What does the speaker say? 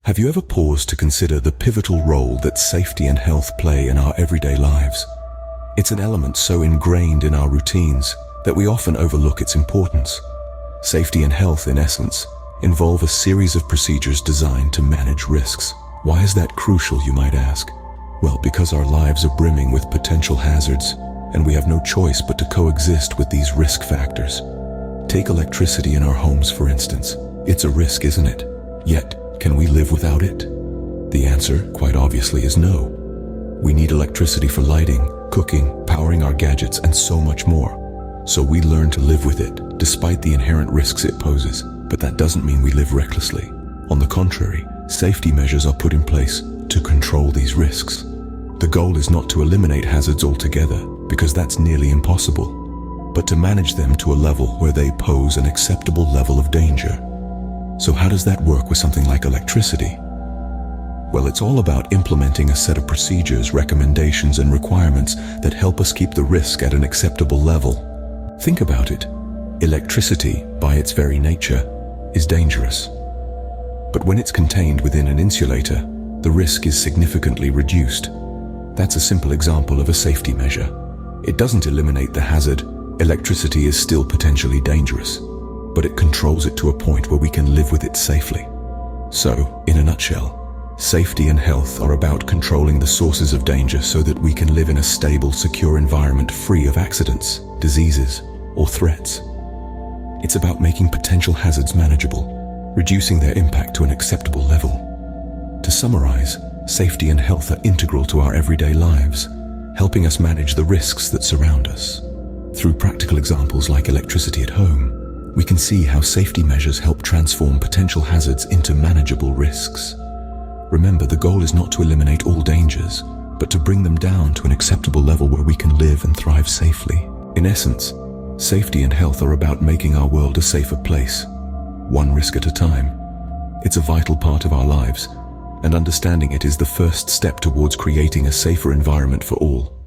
Have you ever paused to consider the pivotal role that safety and health play in our everyday lives? It's an element so ingrained in our routines that we often overlook its importance. Safety and health, in essence, involve a series of procedures designed to manage risks. Why is that crucial, you might ask? Well, because our lives are brimming with potential hazards, and we have no choice but to coexist with these risk factors. Take electricity in our homes, for instance. It's a risk, isn't it? Yet, can we live without it? The answer, quite obviously, is no. We need electricity for lighting, cooking, powering our gadgets, and so much more. So we learn to live with it, despite the inherent risks it poses. But that doesn't mean we live recklessly. On the contrary, safety measures are put in place to control these risks. The goal is not to eliminate hazards altogether, because that's nearly impossible, but to manage them to a level where they pose an acceptable level of danger. So how does that work with something like electricity? Well, it's all about implementing a set of procedures, recommendations, and requirements that help us keep the risk at an acceptable level. Think about it. Electricity, by its very nature, is dangerous. But when it's contained within an insulator, the risk is significantly reduced. That's a simple example of a safety measure. It doesn't eliminate the hazard. Electricity is still potentially dangerous, but it controls it to a point where we can live with it safely. So, in a nutshell, safety and health are about controlling the sources of danger so that we can live in a stable, secure environment free of accidents, diseases, or threats. It's about making potential hazards manageable, reducing their impact to an acceptable level. To summarize, safety and health are integral to our everyday lives, helping us manage the risks that surround us. Through practical examples like electricity at home, we can see how safety measures help transform potential hazards into manageable risks. Remember, the goal is not to eliminate all dangers, but to bring them down to an acceptable level where we can live and thrive safely. In essence, safety and health are about making our world a safer place, one risk at a time. It's a vital part of our lives, and understanding it is the first step towards creating a safer environment for all.